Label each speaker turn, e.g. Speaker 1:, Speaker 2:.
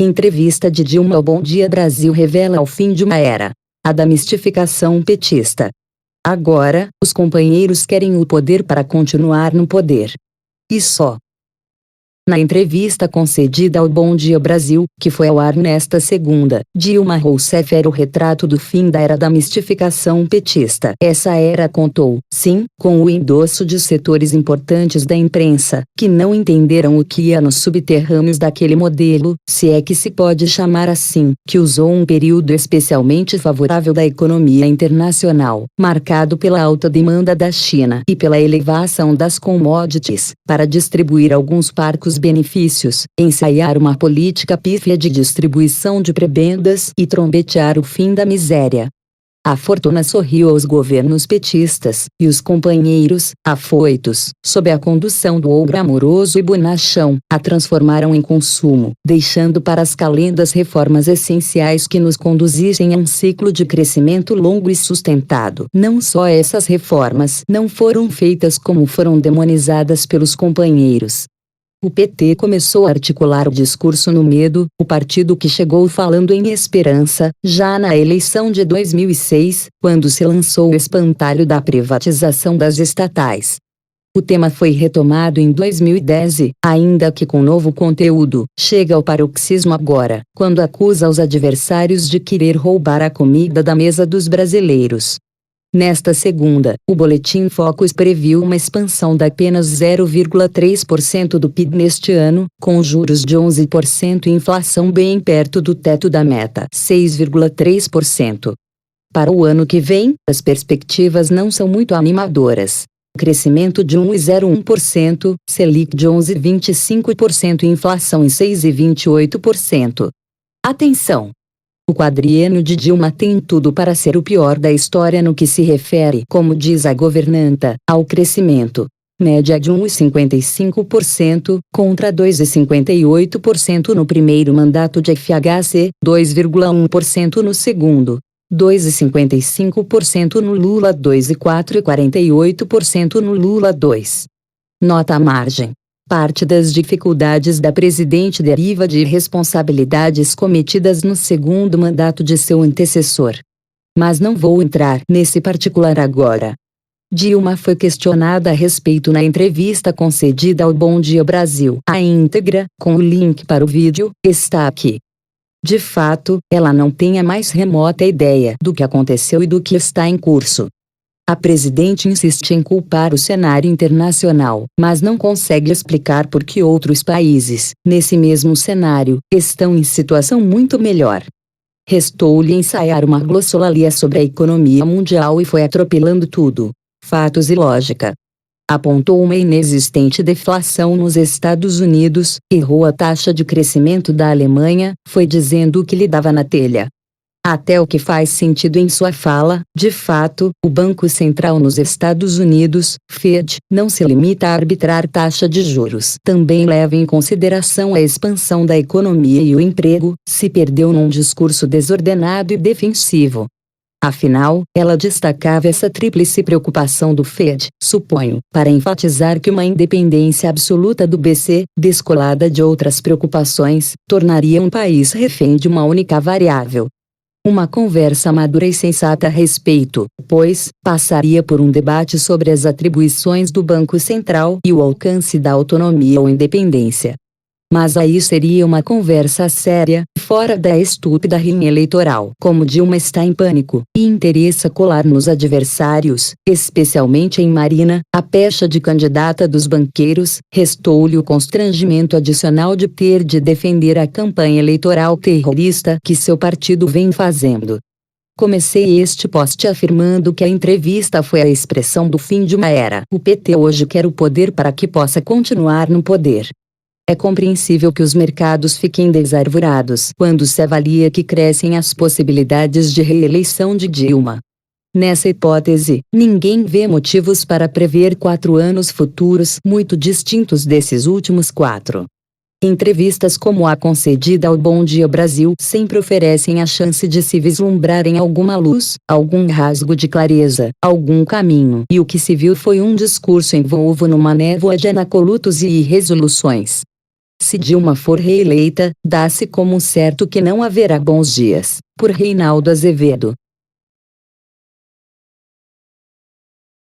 Speaker 1: Entrevista de Dilma ao Bom Dia Brasil revela o fim de uma era. A da mistificação petista. Agora, os companheiros querem o poder para continuar no poder. E só. Na entrevista concedida ao Bom Dia Brasil, que foi ao ar nesta segunda, Dilma Rousseff era o retrato do fim da era da mistificação petista. Essa era contou, sim, com o endosso de setores importantes da imprensa, que não entenderam o que ia nos subterrâneos daquele modelo, se é que se pode chamar assim, que usou um período especialmente favorável da economia internacional, marcado pela alta demanda da China e pela elevação das commodities, para distribuir alguns parcos benefícios, ensaiar uma política pífia de distribuição de prebendas e trombetear o fim da miséria. A fortuna sorriu aos governos petistas, e os companheiros, afoitos, sob a condução do ogro amoroso e bonachão, a transformaram em consumo, deixando para as calendas reformas essenciais que nos conduzissem a um ciclo de crescimento longo e sustentado. Não só essas reformas não foram feitas como foram demonizadas pelos companheiros. O PT começou a articular o discurso no medo, o partido que chegou falando em esperança, já na eleição de 2006, quando se lançou o espantalho da privatização das estatais. O tema foi retomado em 2010 e, ainda que com novo conteúdo, chega ao paroxismo agora, quando acusa os adversários de querer roubar a comida da mesa dos brasileiros. Nesta segunda, o Boletim Focus previu uma expansão de apenas 0,3% do PIB neste ano, com juros de 11% e inflação bem perto do teto da meta, 6,3%. Para o ano que vem, as perspectivas não são muito animadoras. Crescimento de 1,01%, Selic de 11,25% e inflação em 6,28%. Atenção! O quadriênio de Dilma tem tudo para ser o pior da história no que se refere, como diz a governanta, ao crescimento. Média de 1,55%, contra 2,58% no primeiro mandato de FHC, 2,1% no segundo, 2,55% no Lula 2 e 48% no Lula 2. Nota à margem. Parte das dificuldades da presidente deriva de irresponsabilidades cometidas no segundo mandato de seu antecessor. Mas não vou entrar nesse particular agora. Dilma foi questionada a respeito na entrevista concedida ao Bom Dia Brasil. A íntegra, com o link para o vídeo, está aqui. De fato, ela não tem a mais remota ideia do que aconteceu e do que está em curso. A presidente insiste em culpar o cenário internacional, mas não consegue explicar por que outros países, nesse mesmo cenário, estão em situação muito melhor. Restou-lhe ensaiar uma glossolalia sobre a economia mundial e foi atropelando tudo. Fatos e lógica. Apontou uma inexistente deflação nos Estados Unidos, errou a taxa de crescimento da Alemanha, foi dizendo o que lhe dava na telha. Até o que faz sentido em sua fala, de fato, o Banco Central nos Estados Unidos, Fed, não se limita a arbitrar taxa de juros. Também leva em consideração a expansão da economia e o emprego, se perdeu num discurso desordenado e defensivo. Afinal, ela destacava essa tríplice preocupação do Fed, suponho, para enfatizar que uma independência absoluta do BC, descolada de outras preocupações, tornaria um país refém de uma única variável. Uma conversa madura e sensata a respeito, pois, passaria por um debate sobre as atribuições do Banco Central e o alcance da autonomia ou independência. Mas aí seria uma conversa séria, fora da estúpida rinha eleitoral. Como Dilma está em pânico, e interessa colar nos adversários, especialmente em Marina, a pecha de candidata dos banqueiros, restou-lhe o constrangimento adicional de ter de defender a campanha eleitoral terrorista que seu partido vem fazendo. Comecei este post afirmando que a entrevista foi a expressão do fim de uma era. O PT hoje quer o poder para que possa continuar no poder. É compreensível que os mercados fiquem desarvorados quando se avalia que crescem as possibilidades de reeleição de Dilma. Nessa hipótese, ninguém vê motivos para prever 4 anos futuros muito distintos desses últimos 4. Entrevistas como a concedida ao Bom Dia Brasil sempre oferecem a chance de se vislumbrar em alguma luz, algum rasgo de clareza, algum caminho. E o que se viu foi um discurso envolto numa névoa de anacolutos e irresoluções. Se Dilma for reeleita, dá-se como certo que não haverá bons dias. Por Reinaldo Azevedo.